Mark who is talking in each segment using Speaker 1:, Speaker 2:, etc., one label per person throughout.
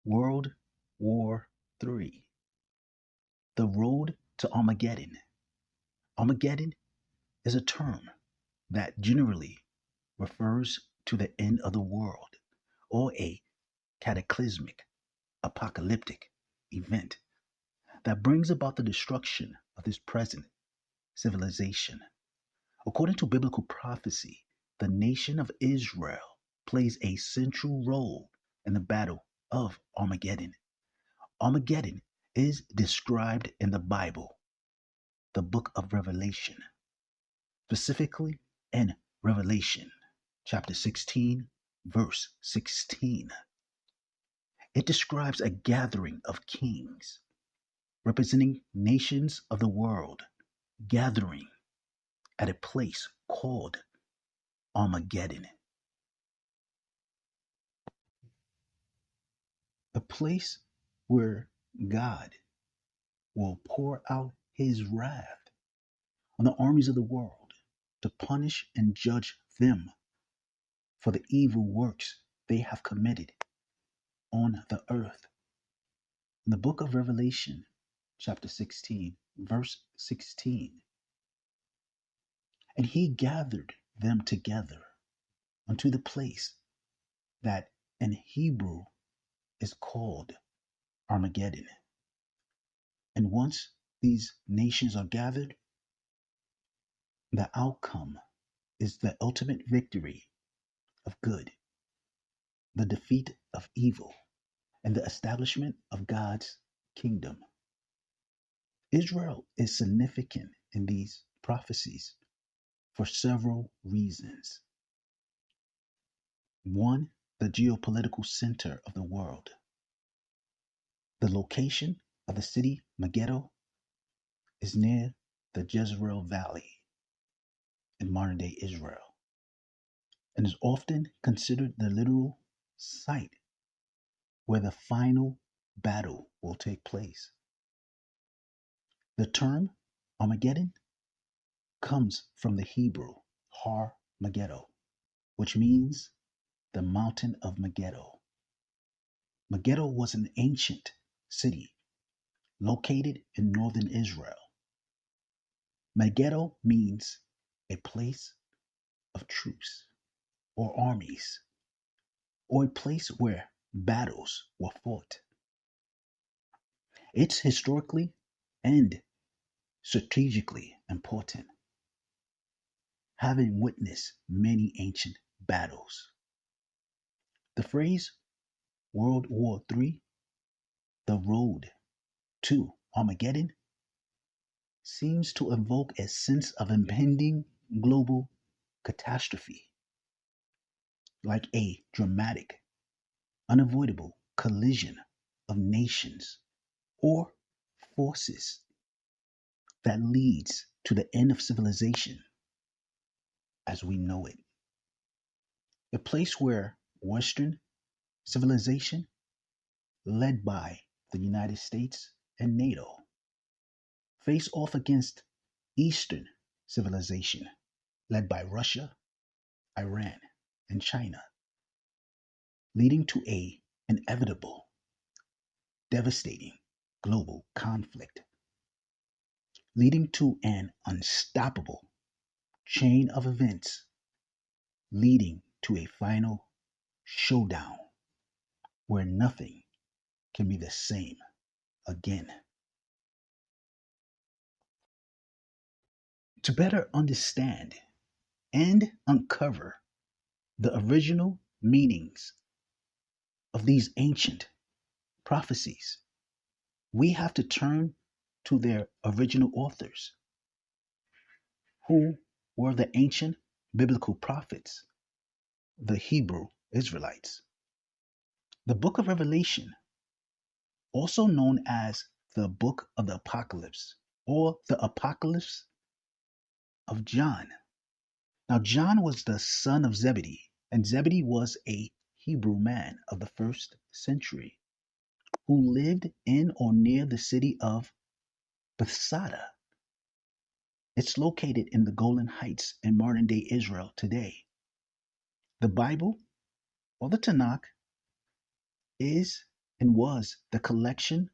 Speaker 1: World War III. The road to Armageddon. Armageddon is a term that generally refers to the end of the world or a cataclysmic, apocalyptic event that brings about the destruction of this present civilization. According to biblical prophecy, the nation of Israel plays a central role in the battle of Armageddon. Armageddon is described in the Bible, the book of Revelation, specifically in Revelation chapter 16, verse 16. It describes a gathering of kings representing nations of the world gathering at a place called Armageddon. A place where God will pour out his wrath on the armies of the world to punish and judge them for the evil works they have committed on the earth. In the book of Revelation, chapter 16, verse 16, and he gathered them together unto the place that in Hebrew is called Armageddon. And once these nations are gathered, the outcome is the ultimate victory of good, the defeat of evil, and the establishment of God's kingdom. Israel is significant in these prophecies for several reasons. One, the geopolitical center of the world. The location of the city Megiddo is near the Jezreel Valley in modern-day Israel and is often considered the literal site where the final battle will take place. The term Armageddon comes from the Hebrew Har Megiddo, which means the mountain of Megiddo. Megiddo was an ancient city located in northern Israel. Megiddo means a place of truce or armies, or a place where battles were fought. It's historically and strategically important, having witnessed many ancient battles. The phrase World War III, the road to Armageddon, seems to evoke a sense of impending global catastrophe, like a dramatic, unavoidable collision of nations or forces that leads to the end of civilization as we know it. A place where Western civilization, led by the United States and NATO, face off against Eastern civilization, led by Russia, Iran, and China, leading to an inevitable, devastating global conflict, leading to an unstoppable chain of events, leading to a final showdown where nothing can be the same again. To better understand and uncover the original meanings of these ancient prophecies, we have to turn to their original authors, who were the ancient biblical prophets, the Hebrew Israelites. The book of Revelation, also known as the book of the Apocalypse or the Apocalypse of John. Now, John was the son of Zebedee, and Zebedee was a Hebrew man of the first century who lived in or near the city of Bethsaida. It's located in the Golan Heights in modern-day Israel today. The Bible, or the Tanakh, is and was the collection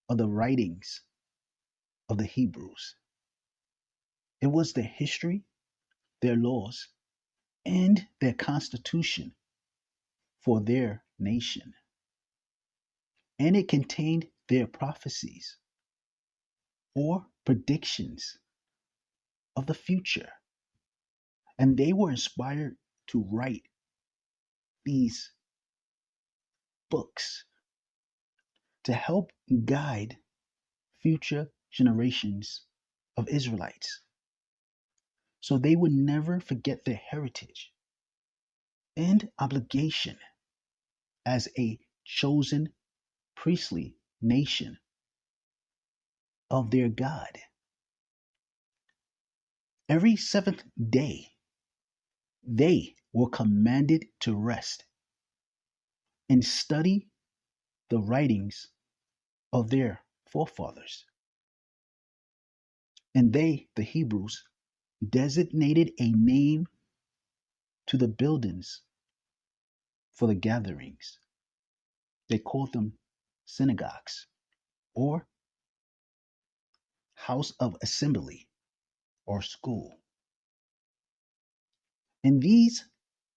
Speaker 1: of the writings of the Hebrews. It was their history, their laws, and their constitution for their nation. And it contained their prophecies or predictions of the future. And they were inspired to write these books to help guide future generations of Israelites so they would never forget their heritage and obligation as a chosen priestly nation of their God. Every seventh day, they were commanded to rest and study the writings of their forefathers. And they, the Hebrews, designated a name to the buildings for the gatherings. They called them synagogues or house of assembly or school. In these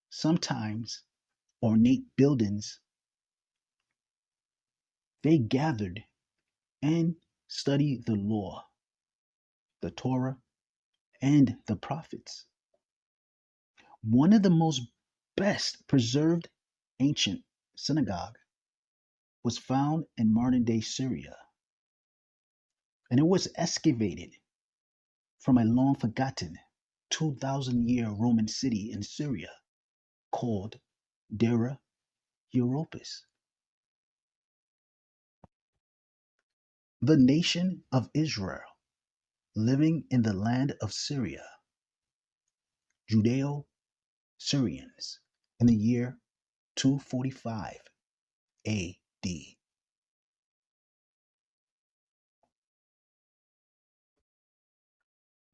Speaker 1: sometimes ornate buildings, they gathered and studied the law, the Torah, and the prophets. One of the most best preserved ancient synagogue was found in modern day Syria, and it was excavated from a long forgotten 2,000-year Roman city in Syria called Dura-Europos. The nation of Israel living in the land of Syria, Judeo-Syrians, in the year 245 AD.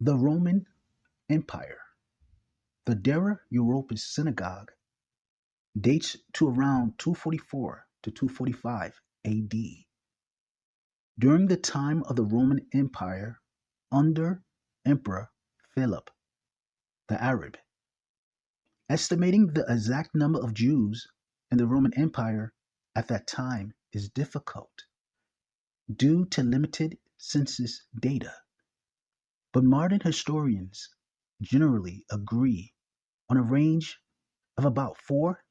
Speaker 1: The Roman Empire. The Dura-Europos synagogue dates to around 244 to 245 AD. During the time of the Roman Empire under Emperor Philip the Arab. Estimating the exact number of Jews in the Roman Empire at that time is difficult due to limited census data, but modern historians generally agree on a range of about 4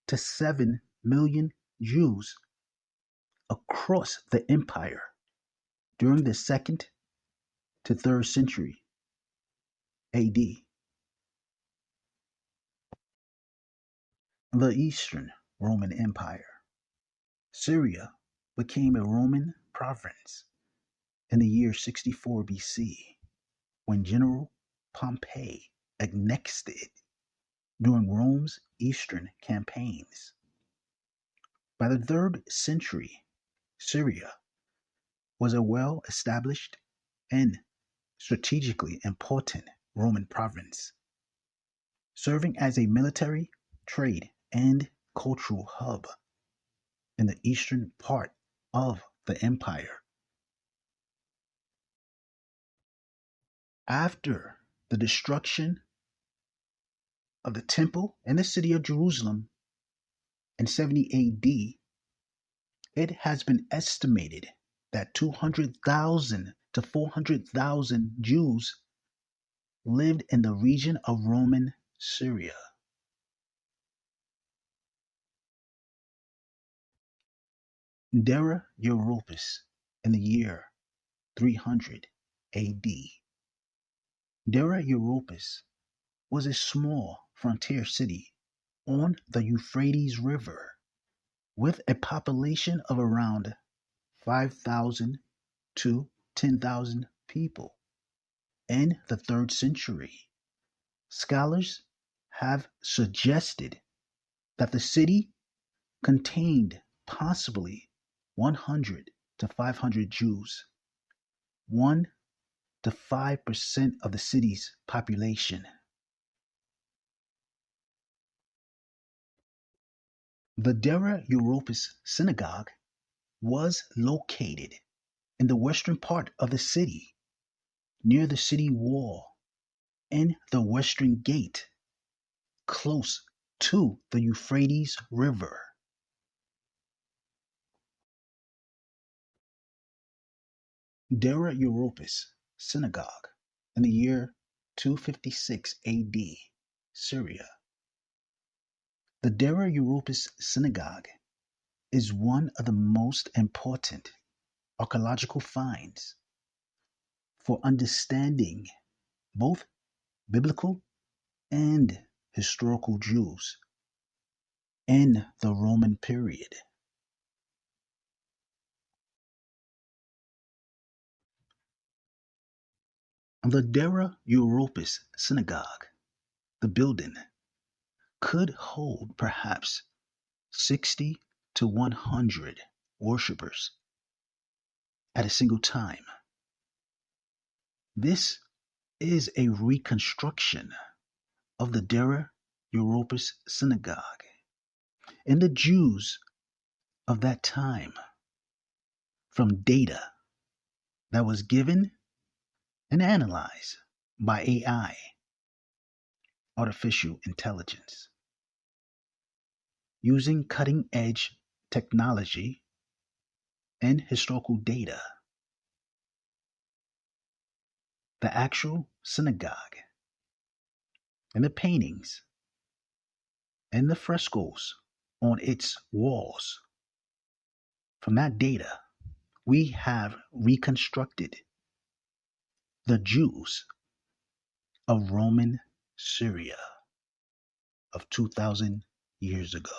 Speaker 1: to 7 million Jews across the empire during the 2nd to 3rd century AD. The Eastern Roman Empire. Syria became a Roman province in the year 64 BC when General Pompey annexed it during Rome's eastern campaigns. By the 3rd century, Syria was a well-established and strategically important Roman province, serving as a military, trade, and cultural hub in the eastern part of the empire. After the destruction of the temple and the city of Jerusalem in 70 AD, it has been estimated that 200,000 to 400,000 Jews lived in the region of Roman Syria. Dura-Europos in the year 300 AD. Dura-Europos was a small frontier city on the Euphrates River with a population of around 5,000 to 10,000 people. In the 3rd century, scholars have suggested that the city contained possibly 100 to 500 Jews, 1 to 5% of the city's population. The Dura-Europos synagogue was located in the western part of the city, near the city wall, in the western gate, close to the Euphrates River. Dura-Europos synagogue in the year 256 AD, Syria. The Dura-Europos synagogue is one of the most important archaeological finds for understanding both biblical and historical Jews in the Roman period. The Dura-Europos synagogue, the building, could hold perhaps 60 to 100 worshippers at a single time. This is a reconstruction of the Dura-Europos synagogue, and the Jews of that time from data that was given and analyzed by AI, artificial intelligence, using cutting-edge technology and historical data. The actual synagogue and the paintings and the frescoes on its walls. From that data, we have reconstructed the Jews of Roman Syria of 2,000 years ago.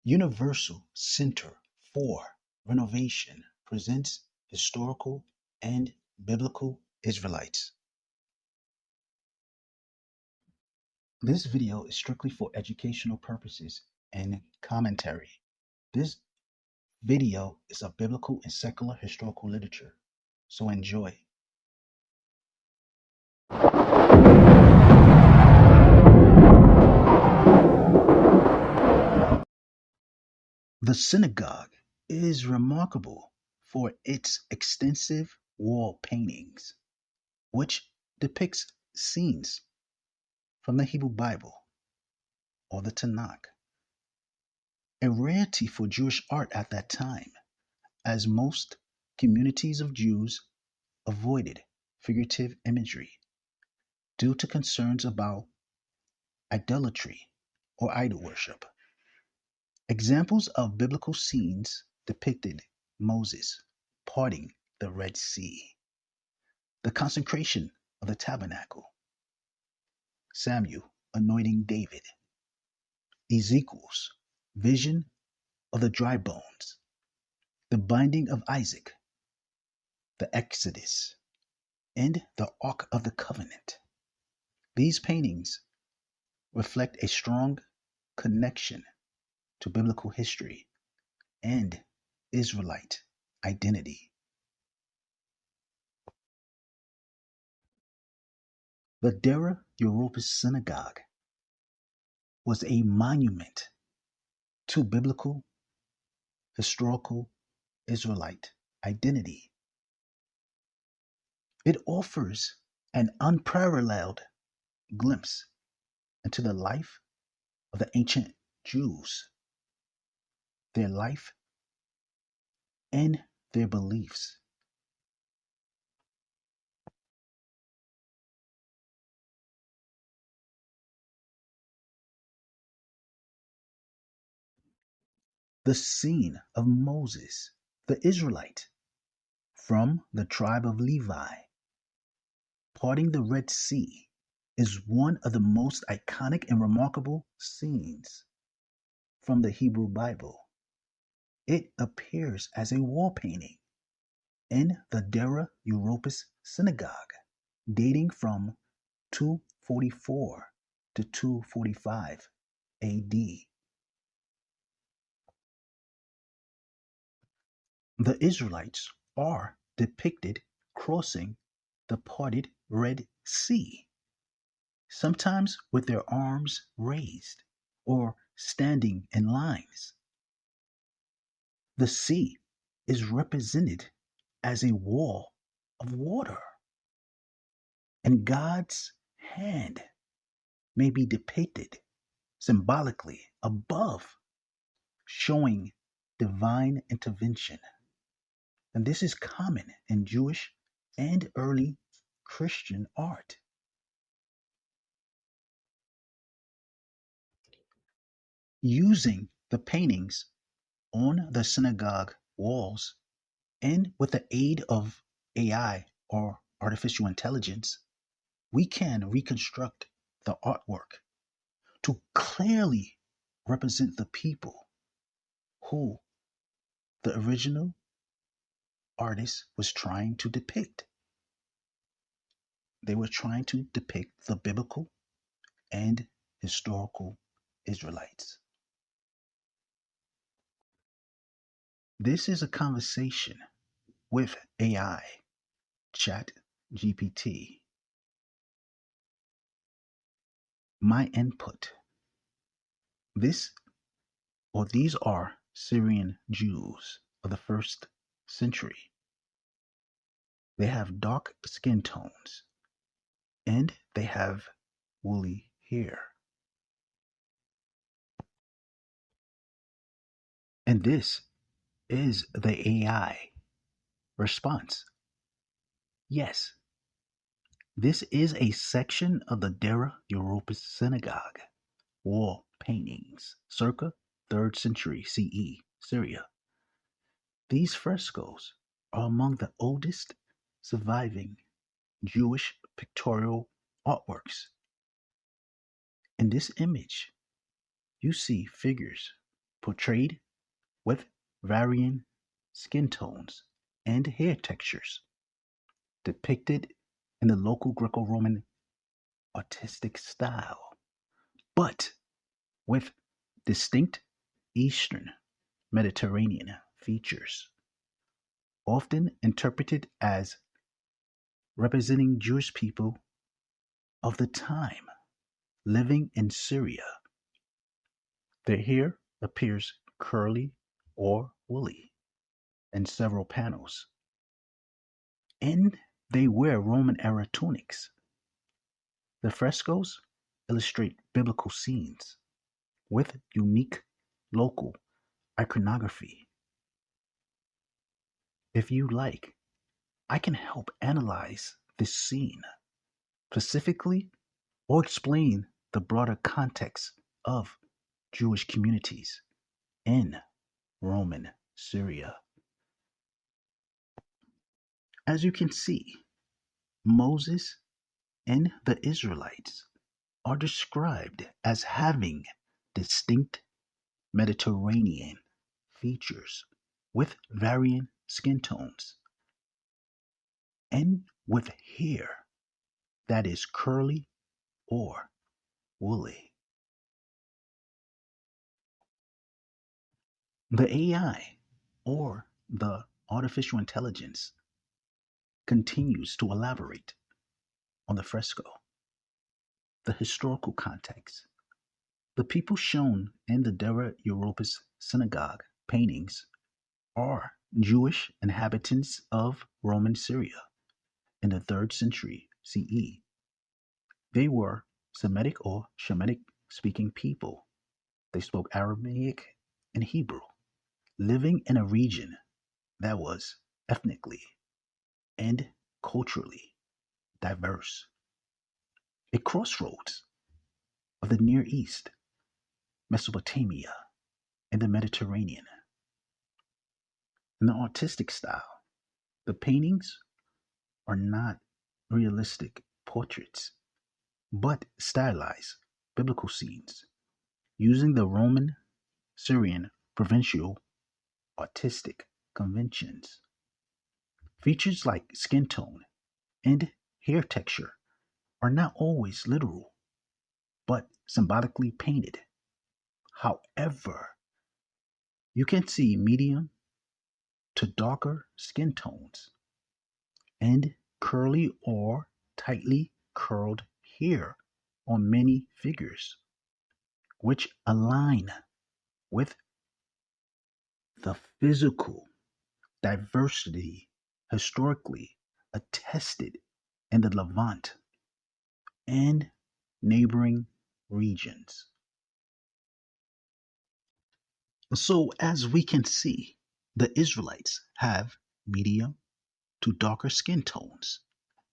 Speaker 1: Universal Center for Renovation presents historical and biblical Israelites. This video is strictly for educational purposes and commentary. This video is of biblical and secular historical literature, so enjoy. The synagogue is remarkable for its extensive wall paintings, which depicts scenes from the Hebrew Bible or the Tanakh, a rarity for Jewish art at that time, as most communities of Jews avoided figurative imagery due to concerns about idolatry or idol worship. Examples of biblical scenes depicted Moses parting the Red Sea, the consecration of the tabernacle, Samuel anointing David, Ezekiel's vision of the dry bones, the binding of Isaac, the Exodus, and the Ark of the Covenant. These paintings reflect a strong connection to biblical history and Israelite identity. The Dura-Europos synagogue was a monument to biblical, historical Israelite identity. It offers an unparalleled glimpse into the life of the ancient Jews, their life and their beliefs. The scene of Moses, the Israelite, from the tribe of Levi, parting the Red Sea, is one of the most iconic and remarkable scenes from the Hebrew Bible. It appears as a wall painting in the Dura-Europos synagogue, dating from 244 to 245 AD. The Israelites are depicted crossing the parted Red Sea, sometimes with their arms raised or standing in lines. The sea is represented as a wall of water, and God's hand may be depicted symbolically above, showing divine intervention. And this is common in Jewish and early Christian art. Using the paintings on the synagogue walls and with the aid of AI or artificial intelligence, we can reconstruct the artwork to clearly represent the people who the original artist was trying to depict. They were trying to depict the biblical and historical Israelites. This is a conversation with AI, Chat GPT. My input. This or these are Syrian Jews of the first century. They have dark skin tones and they have woolly hair. And this is the AI response. Yes, this is a section of the Dura-Europos synagogue wall paintings circa 3rd century CE, Syria. These frescoes are among the oldest surviving Jewish pictorial artworks. In this image, you see figures portrayed with varying skin tones and hair textures, depicted in the local Greco-Roman artistic style, but with distinct Eastern Mediterranean features, often interpreted as representing Jewish people of the time living in Syria. Their hair appears curly or woolly in several panels, and they wear Roman era tunics. The frescoes illustrate biblical scenes with unique local iconography. If you like, I can help analyze this scene specifically or explain the broader context of Jewish communities in Roman Syria. As you can see, Moses and the Israelites are described as having distinct Mediterranean features with varying skin tones and with hair that is curly or woolly. The AI or the artificial intelligence continues to elaborate on the fresco, the historical context. The people shown in the Dura-Europos synagogue paintings are Jewish inhabitants of Roman Syria in the 3rd century CE. They were Semitic or Shemitic speaking people. They spoke Aramaic and Hebrew, living in a region that was ethnically and culturally diverse. A crossroads of the Near East, Mesopotamia, and the Mediterranean. In the artistic style, the paintings are not realistic portraits, but stylized biblical scenes using the Roman Syrian provincial artistic conventions. Features like skin tone and hair texture are not always literal, but symbolically painted. However, you can see medium to darker skin tones and curly or tightly curled hair on many figures. which align with the physical diversity historically attested in the Levant and neighboring regions. So, as we can see, the Israelites have medium to darker skin tones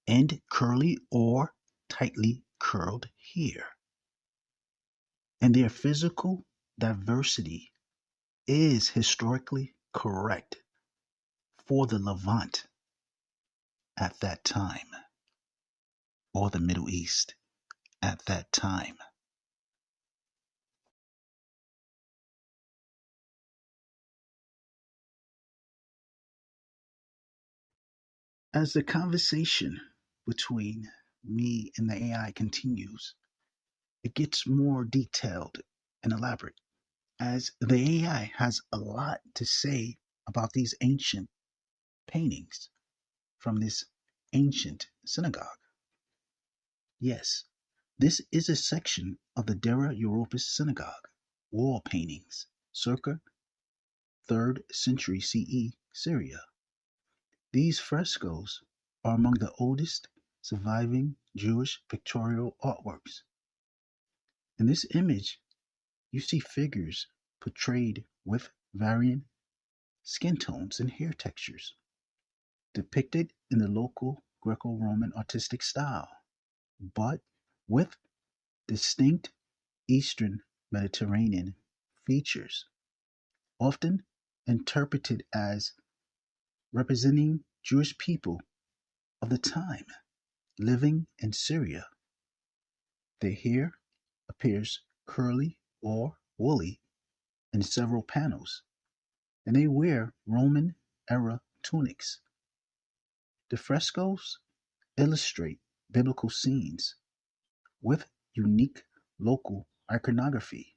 Speaker 1: and curly or tightly curled hair. And their physical diversity is historically correct for the Levant at that time, or the Middle East at that time. As the conversation between me and the AI continues, it gets more detailed and elaborate, as the AI has a lot to say about these ancient paintings from this ancient synagogue. Yes, this is a section of the Dura-Europos synagogue wall paintings circa 3rd century CE, Syria. These frescoes are among the oldest surviving Jewish pictorial artworks. In this image, you see figures portrayed with varying skin tones and hair textures, depicted in the local Greco-Roman artistic style, but with distinct Eastern Mediterranean features, often interpreted as representing Jewish people of the time living in Syria. The hair appears curly or woolly in several panels, and they wear Roman era tunics. The frescoes illustrate biblical scenes with unique local iconography.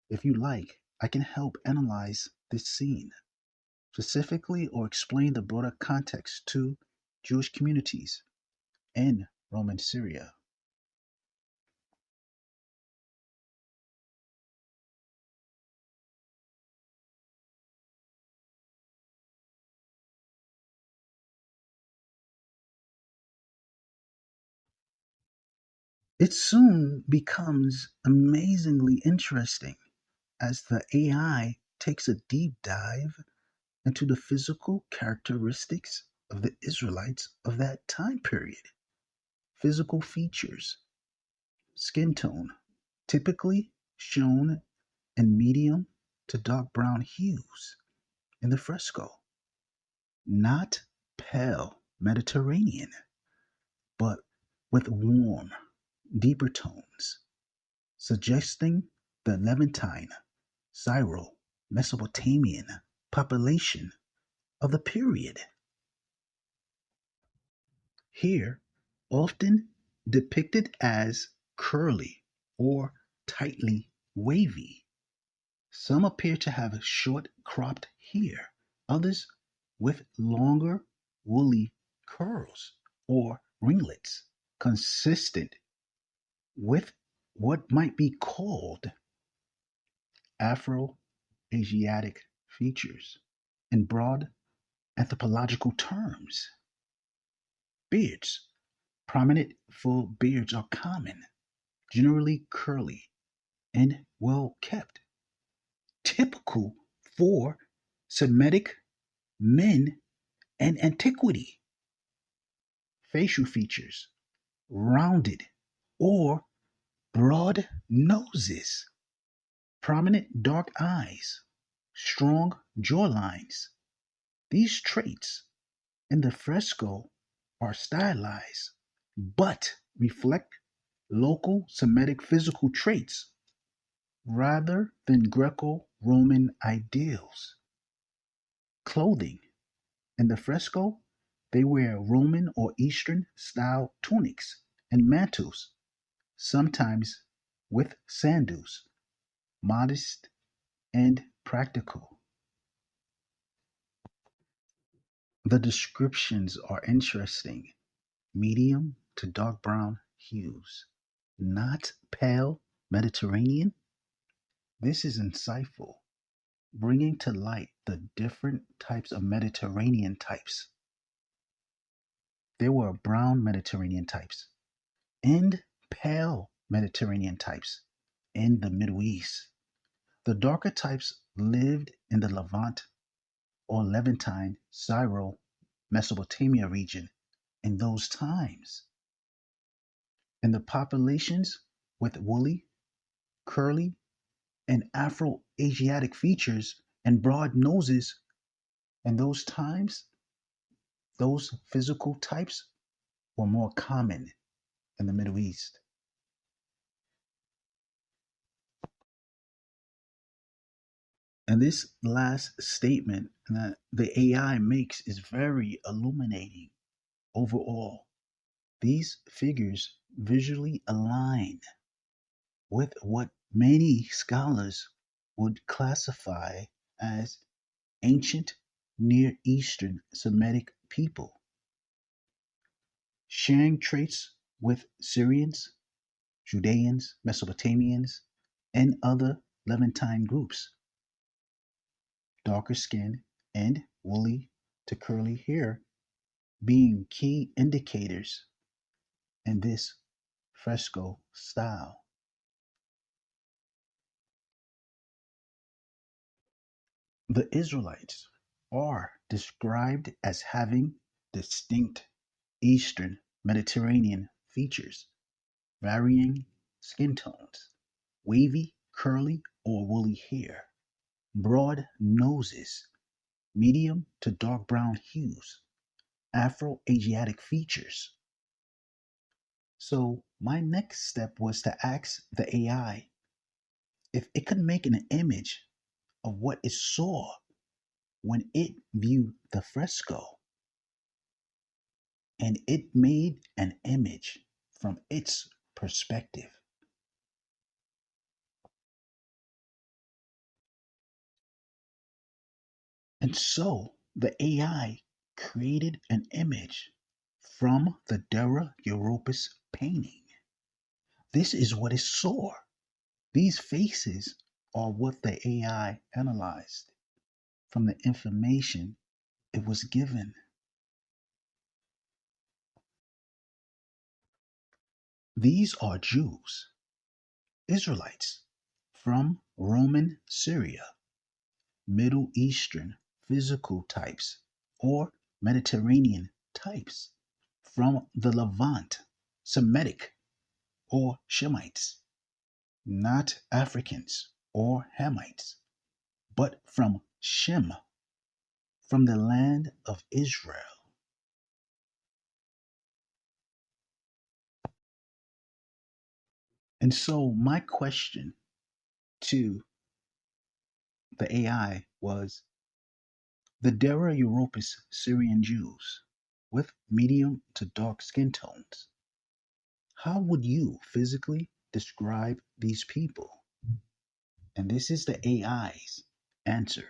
Speaker 1: If you like, I can help analyze this scene specifically or explain the broader context to Jewish communities in Roman Syria. It soon becomes amazingly interesting as the AI takes a deep dive into the physical characteristics of the Israelites of that time period. Physical features, skin tone, typically shown in medium to dark brown hues in the fresco, not pale Mediterranean, but with warm, deeper tones, suggesting the Levantine, Syro Mesopotamian population of the period. Here, often depicted as curly or tightly wavy. Some appear to have short cropped hair, others with longer woolly curls or ringlets, consistent with what might be called Afro Asiatic features. In broad anthropological terms, beards, prominent full beards are common, generally curly and well kept, typical for Semitic men and antiquity. Facial features, rounded or broad noses, prominent dark eyes, strong jawlines. These traits in the fresco are stylized but reflect local Semitic physical traits rather than Greco Roman ideals. Clothing in the fresco, they wear Roman or Eastern style tunics and mantles, sometimes with sandals, modest and practical. The descriptions are interesting: medium to dark brown hues, not pale Mediterranean? This is insightful, bringing to light the different types of Mediterranean types. There were brown Mediterranean types and pale Mediterranean types in the Middle East. The darker types lived in the Levant or Levantine, Syro, Mesopotamia region in those times. And the populations with woolly, curly, and Afro-Asiatic features and broad noses in those times, those physical types were more common in the Middle East. And this last statement that the AI makes is very illuminating overall. These figures visually align with what many scholars would classify as ancient Near Eastern Semitic people, sharing traits with Syrians, Judeans, Mesopotamians, and other Levantine groups. Darker skin and woolly to curly hair being key indicators in this fresco style. The Israelites are described as having distinct Eastern Mediterranean features, varying skin tones, wavy, curly, or woolly hair, broad noses, medium to dark brown hues, Afro-Asiatic features. So my next step was to ask the AI if it could make an image of what it saw when it viewed the fresco, and it made an image from its perspective. And so the AI created an image from the Dura-Europos painting. This is what it saw. These faces are what the AI analyzed from the information it was given. These are Jews, Israelites from Roman Syria, Middle Eastern physical types, or Mediterranean types from the Levant, Semitic or Shemites, not Africans or Hamites, but from Shem, from the land of Israel. And so my question to the AI was the Dura-Europos Syrian Jews with medium to dark skin tones. How would you physically describe these people? And this is the AI's answer.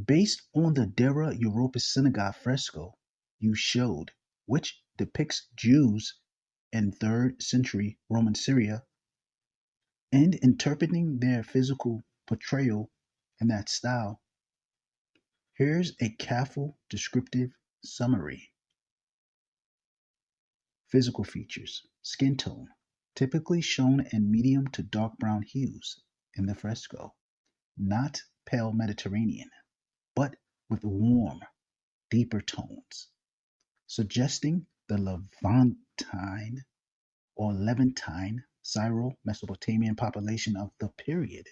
Speaker 1: Based on the Dura-Europos synagogue fresco you showed, which depicts Jews in 3rd century Roman Syria, and interpreting their physical portrayal in that style, here's a careful descriptive summary. Physical features: skin tone, typically shown in medium to dark brown hues in the fresco, not pale Mediterranean, but with warm, deeper tones, suggesting the Levantine or Levantine Syro-Mesopotamian population of the period.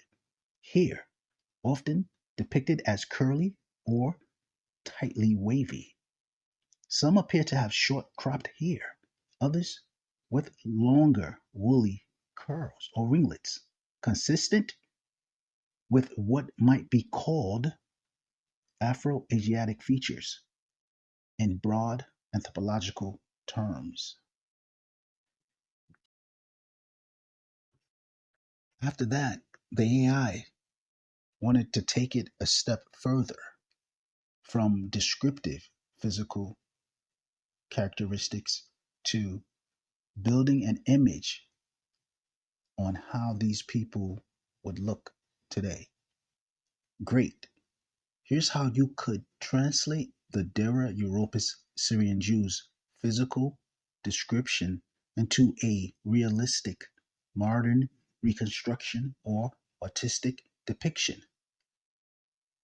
Speaker 1: Here, often depicted as curly or tightly wavy. Some appear to have short cropped hair, others with longer woolly curls or ringlets, consistent with what might be called Afro-Asiatic features in broad anthropological terms. After that, the AI wanted to take it a step further from descriptive physical characteristics to building an image on how these people would look today. Great. Here's how you could translate the Dura-Europos Syrian Jews' physical description into a realistic modern reconstruction or artistic depiction.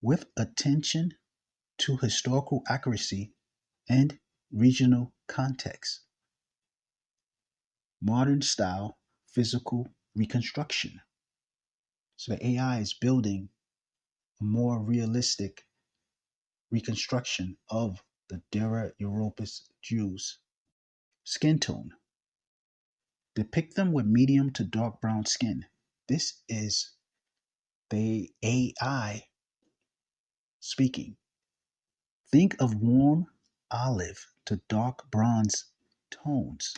Speaker 1: With attention to historical accuracy and regional context. Modern style physical reconstruction. So the AI is building a more realistic reconstruction of the Dura-Europos Jews. Skin tone. Depict them with medium to dark brown skin. This is the AI speaking. Think of warm olive to dark bronze tones,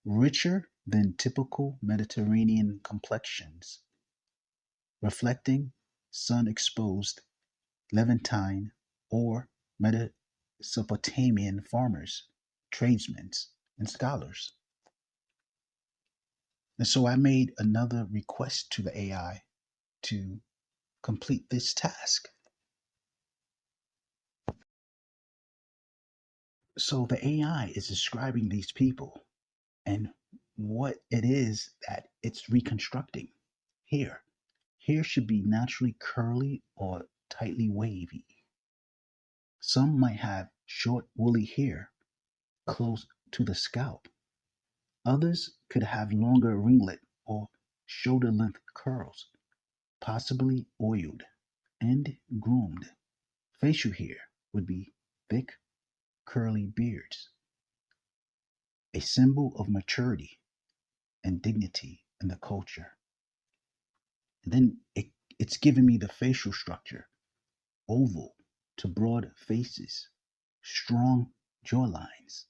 Speaker 1: richer than typical Mediterranean complexions, reflecting sun-exposed Levantine or Mesopotamian farmers, tradesmen, and scholars. And so I made another request to the AI to complete this task. So the AI is describing these people and what it is that it's reconstructing. Hair. Hair should be naturally curly or tightly wavy. Some might have short woolly hair close to the scalp. Others could have longer ringlet or shoulder-length curls, possibly oiled and groomed. Facial hair would be thick, curly beards, a symbol of maturity and dignity in the culture. And then it's giving me the facial structure, oval to broad faces, strong jawlines,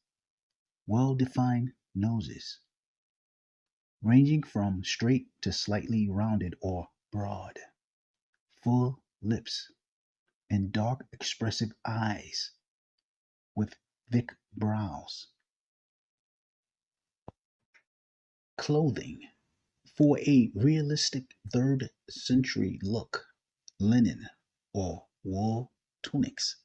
Speaker 1: well-defined noses, ranging from straight to slightly rounded or broad, full lips, and dark expressive eyes with thick brows. Clothing. For a realistic 3rd century look, linen or wool tunics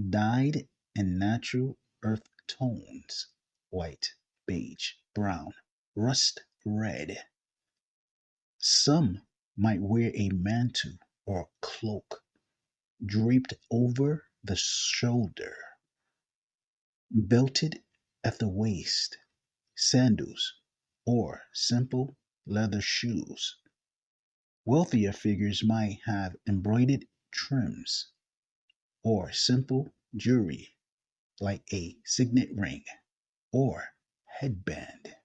Speaker 1: dyed in natural earth tones, white, beige, brown, rust red. Some might wear a mantle or cloak draped over the shoulder, belted at the waist, sandals, or simple leather shoes. Wealthier figures might have embroidered trims or simple jewelry like a signet ring or headband.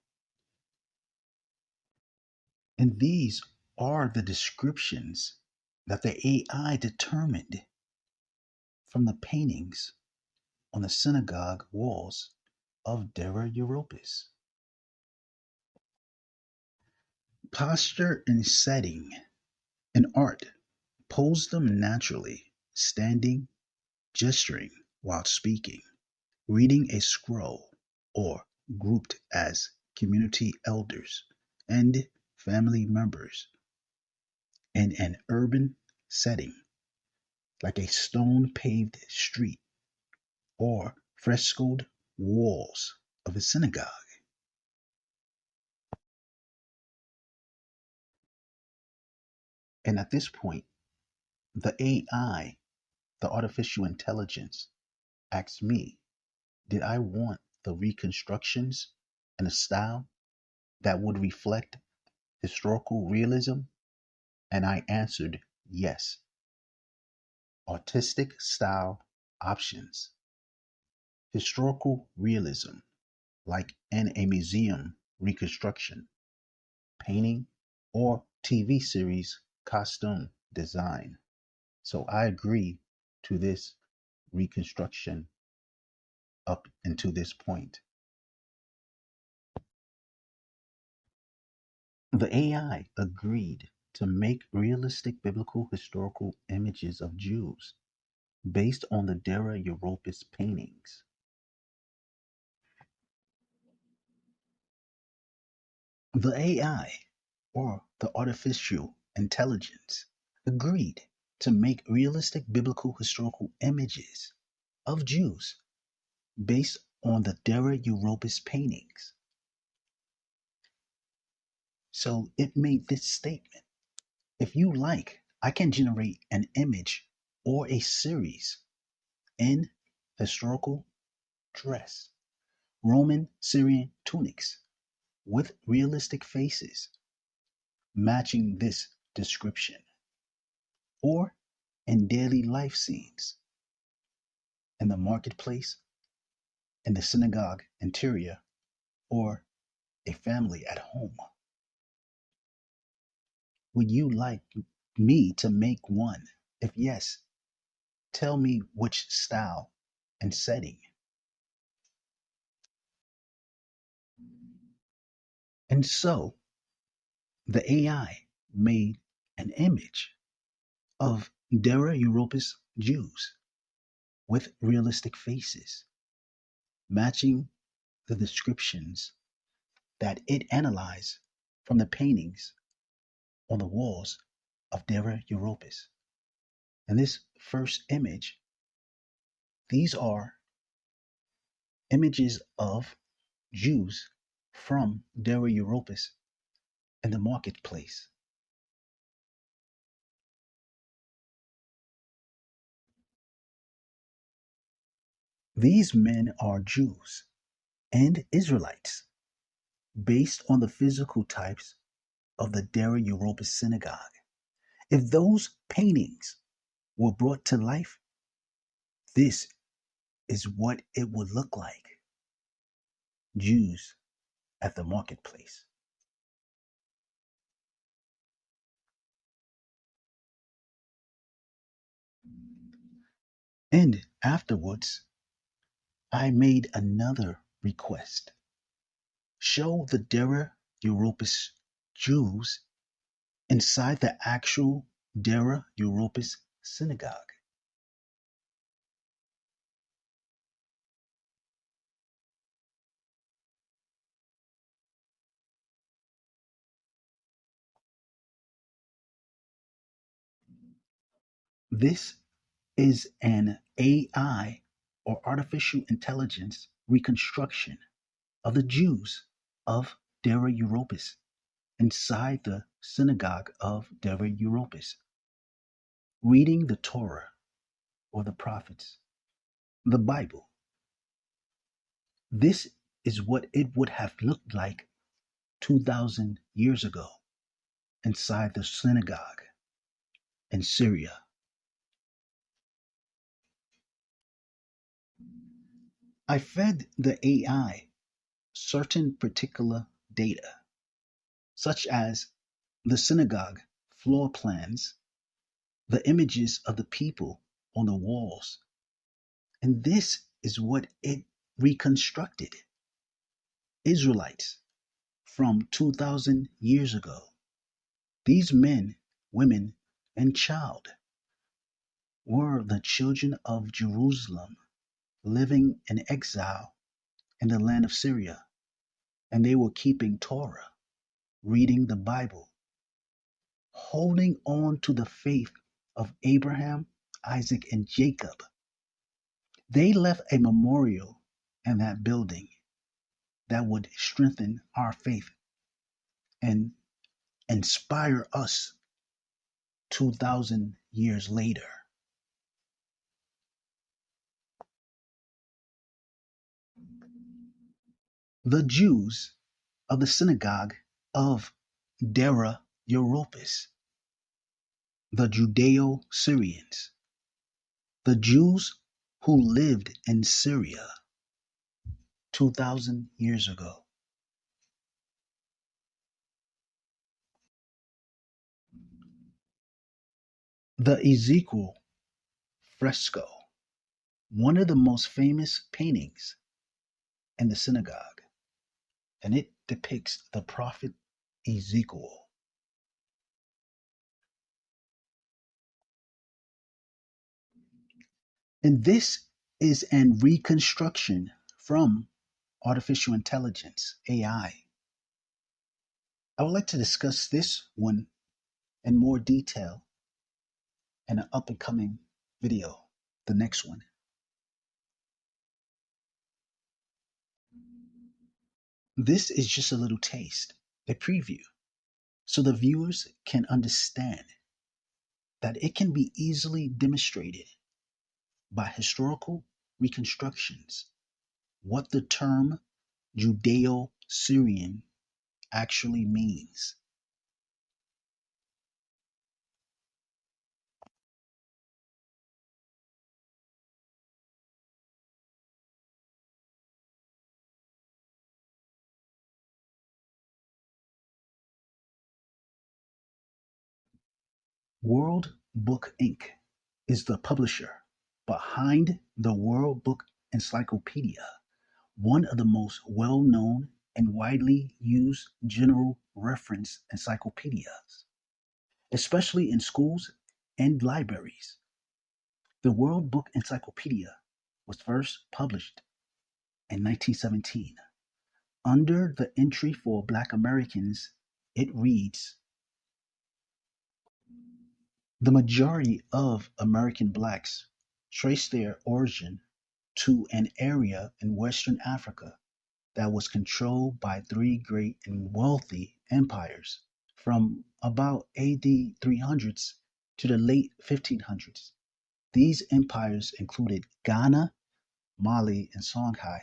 Speaker 1: And these are the descriptions that the AI determined from the paintings on the synagogue walls of Dura-Europos. Posture and setting. In art, pose them naturally, standing, gesturing while speaking, reading a scroll, or grouped as community elders and family members in an urban setting, like a stone paved street or frescoed walls of a synagogue. And at this point, the AI, the artificial intelligence, asked me, did I want the reconstructions in a style that would reflect historical realism? And I answered yes. Artistic style options. Historical realism, like in a museum reconstruction, painting, or TV series costume design. So I agree to this reconstruction up until this point. The AI agreed to make realistic biblical historical images of Jews based on the Dura-Europos paintings. The AI or the artificial intelligence agreed to make realistic biblical historical images of Jews based on the Dura-Europos paintings. So it made this statement: if you like, I can generate an image or a series in historical dress, Roman Syrian tunics with realistic faces matching this description, or in daily life scenes, in the marketplace, in the synagogue interior, or a family at home. Would you like me to make one? If yes, tell me which style and setting. And so the AI made an image of Dura-Europos Jews with realistic faces, matching the descriptions that it analyzed from the paintings on the walls of Dura-Europos. And this first image, these are images of Jews from Dura-Europos in the marketplace. These men are Jews and Israelites based on the physical types of the Dura-Europos synagogue. If those paintings were brought to life, this is what it would look like: Jews at the marketplace. And afterwards, I made another request: show the Dura-Europos Jews inside the actual Dura-Europos synagogue. This is an AI, or artificial intelligence, reconstruction of the Jews of Dura-Europos inside the synagogue of Dura-Europos, reading the Torah or the prophets, the Bible. This is what it would have looked like 2,000 years ago inside the synagogue in Syria. I fed the AI certain particular data, such as the synagogue floor plans, the images of the people on the walls. And this is what it reconstructed: Israelites from 2,000 years ago. These men, women, and child were the children of Jerusalem living in exile in the land of Syria, and they were keeping Torah, reading the Bible, holding on to the faith of Abraham, Isaac, and Jacob. They left a memorial in that building that would strengthen our faith and inspire us 2,000 years later. The Jews of the synagogue of Dura-Europos, the Judeo-Syrians, the Jews who lived in Syria 2,000 years ago. The Ezekiel fresco, one of the most famous paintings in the synagogue, and it depicts the prophet Ezekiel. And this is an reconstruction from artificial intelligence, AI. I would like to discuss this one in more detail in an up and coming video, the next one. This is just a little taste, a preview, so the viewers can understand that it can be easily demonstrated by historical reconstructions what the term Judeo-Syrian actually means. World Book Inc. is the publisher behind the World Book Encyclopedia, one of the most well known and widely used general reference encyclopedias, especially in schools and libraries. The World Book Encyclopedia was first published in 1917. Under the entry for Black Americans, it reads: the majority of American blacks trace their origin to an area in Western Africa that was controlled by three great and wealthy empires from about AD 300s to the late 1500s. These empires included Ghana, Mali, and Songhai.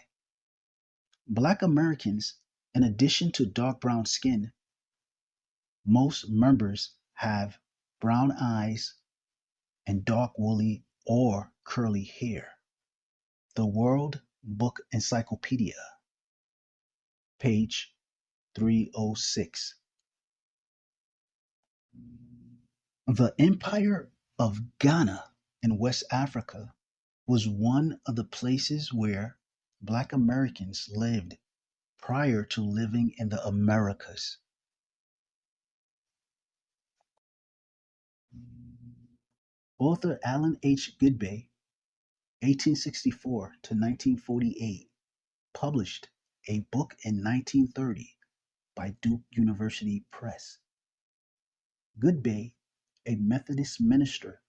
Speaker 1: Black Americans, in addition to dark brown skin, most members have brown eyes and dark woolly or curly hair. The World Book Encyclopedia, page 306. The Empire of Ghana in West Africa was one of the places where Black Americans lived prior to living in the Americas. Author Allen H. Goodbay, 1864 to 1948, published a book in 1930 by Duke University Press. Goodbay, a Methodist minister,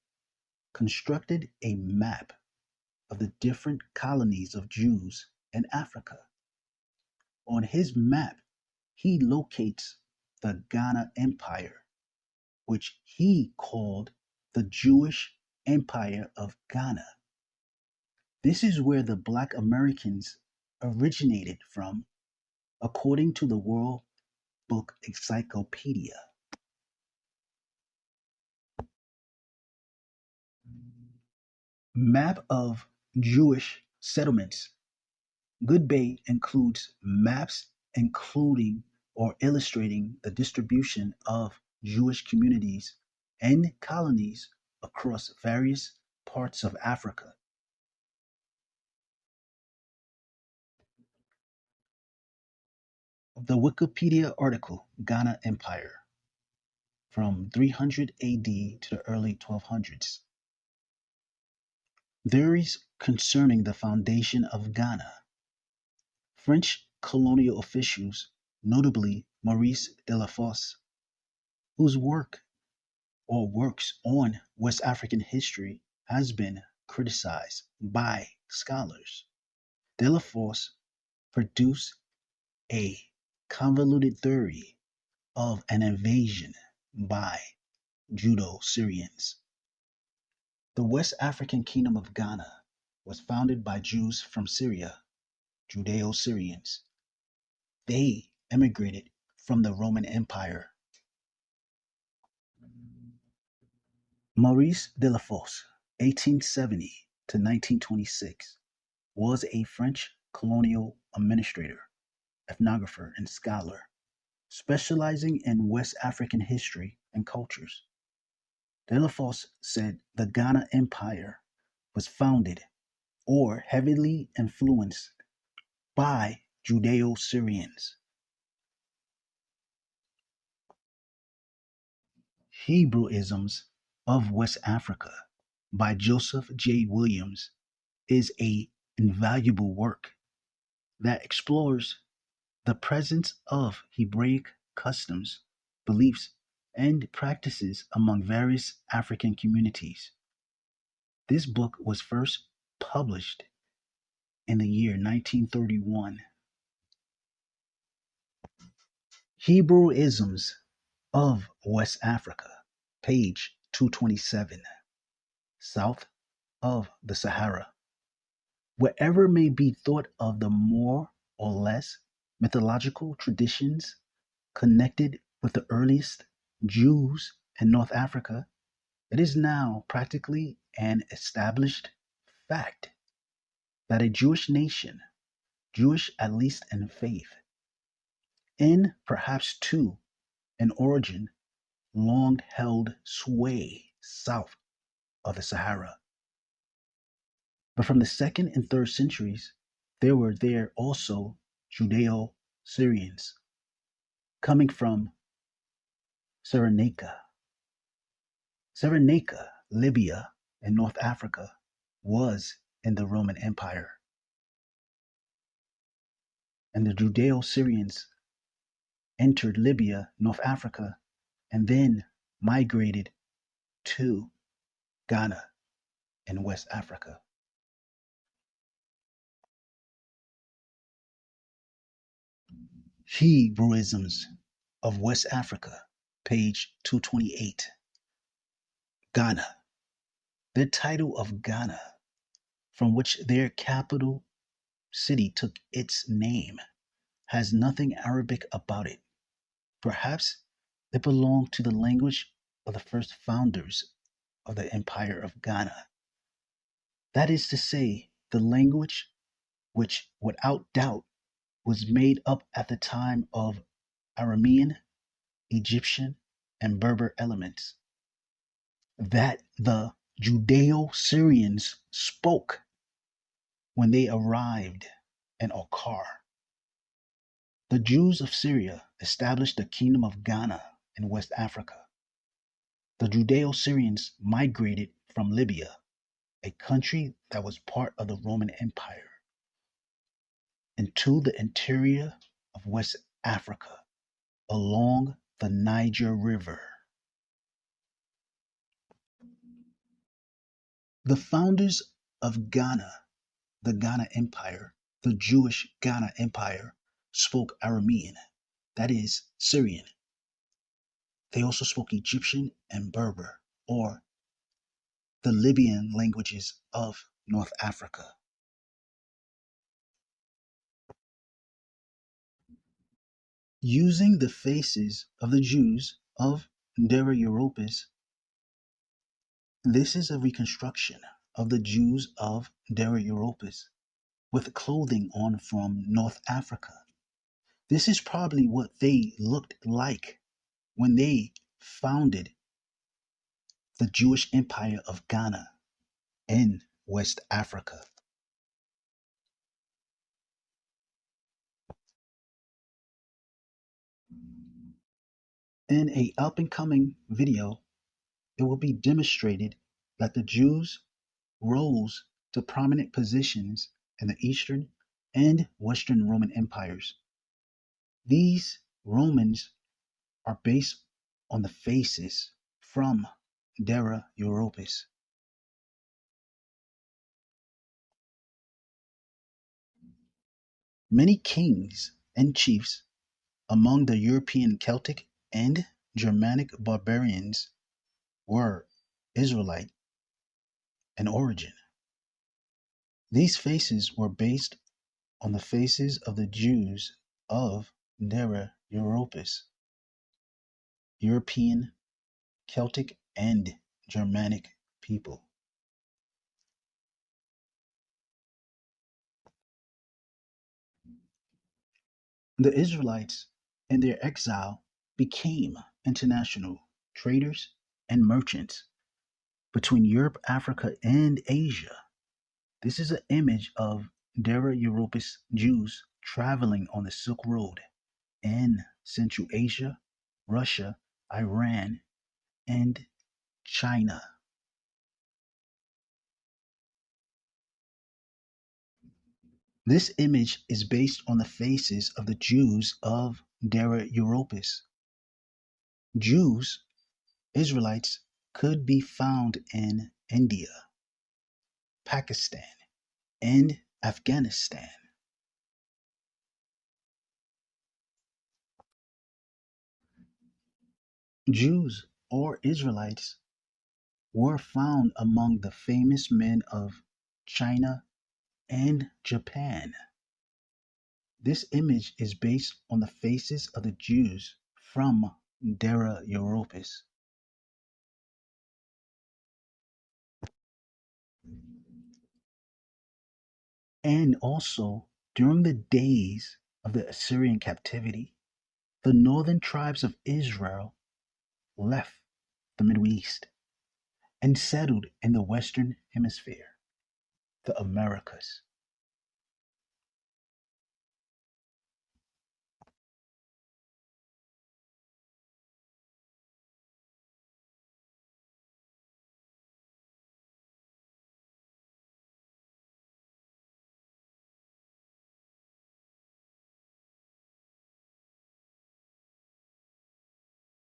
Speaker 1: constructed a map of the different colonies of Jews in Africa. On his map, he locates the Ghana Empire, which he called the Jewish Empire of Ghana. This is where the Black Americans originated from, according to the World Book Encyclopedia. Map of Jewish settlements. Goodbay includes maps including or illustrating the distribution of Jewish communities and colonies across various parts of Africa. The Wikipedia article Ghana Empire from 300 AD to the early 1200s. Theories concerning the foundation of Ghana. French colonial officials, notably Maurice de la Fosse, whose work or works on West African history has been criticized by scholars. De la Fosse produced a convoluted theory of an invasion by Judeo-Syrians. The West African kingdom of Ghana was founded by Jews from Syria, Judeo-Syrians. They immigrated from the Roman Empire. Maurice de la Fosse, 1870 to 1926, was a French colonial administrator, ethnographer, and scholar, specializing in West African history and cultures. De la Fosse said the Ghana Empire was founded or heavily influenced by Judeo-Syrians. Hebrewisms of West Africa by Joseph J. Williams is an invaluable work that explores the presence of Hebraic customs, beliefs, and practices among various African communities. This book was first published in the year 1931. Hebrewisms of West Africa, page 227, south of the Sahara. Wherever may be thought of the more or less mythological traditions connected with the earliest Jews in North Africa, it is now practically an established fact that a Jewish nation, Jewish at least in faith, in perhaps too in origin, long held sway south of the Sahara. But from the second and third centuries, there were there also Judeo-Syrians coming from Cyrenaica. Cyrenaica, Libya, and North Africa was in the Roman Empire. And the Judeo-Syrians entered Libya, North Africa, and then migrated to Ghana in West Africa. Hebrewisms of West Africa, page 228. Ghana. The title of Ghana, from which their capital city took its name, has nothing Arabic about it. Perhaps it belonged to the language of the first founders of the Empire of Ghana. That is to say, the language which, without doubt, was made up at the time of Aramean, Egyptian, and Berber elements that the Judeo-Syrians spoke when they arrived in Un.C.R. The Jews of Syria established the Kingdom of Ghana in West Africa. The Judeo-Syrians migrated from Libya, a country that was part of the Roman Empire, into the interior of West Africa along the Niger River. The founders of Ghana, the Ghana Empire, the Jewish Ghana Empire, spoke Aramean, that is, Syrian. They also spoke Egyptian and Berber, or the Libyan languages of North Africa. Using the faces of the Jews of Dura-Europos, this is a reconstruction of the Jews of Dura-Europos with clothing on from North Africa. This is probably what they looked like when they founded the Jewish Empire of Ghana in West Africa. In a up-and-coming video, it will be demonstrated that the Jews rose to prominent positions in the Eastern and Western Roman empires. These Romans are based on the faces from Dura-Europos. Many kings and chiefs among the European Celtic and Germanic barbarians were Israelite in origin. These faces were based on the faces of the Jews of Dura-Europos, European, Celtic, and Germanic people. The Israelites, in their exile, became international traders and merchants between Europe, Africa, and Asia. This is an image of Dura-Europos Jews traveling on the Silk Road in Central Asia, Russia, Iran, and China. This image is based on the faces of the Jews of Dura-Europos Jews, Israelites, could be found in India, Pakistan, and Afghanistan. Jews or Israelites were found among the famous men of China and Japan. This image is based on the faces of the Jews from Dura-Europos. And also, during the days of the Assyrian captivity, the northern tribes of Israel left the Middle East and settled in the Western Hemisphere, the Americas.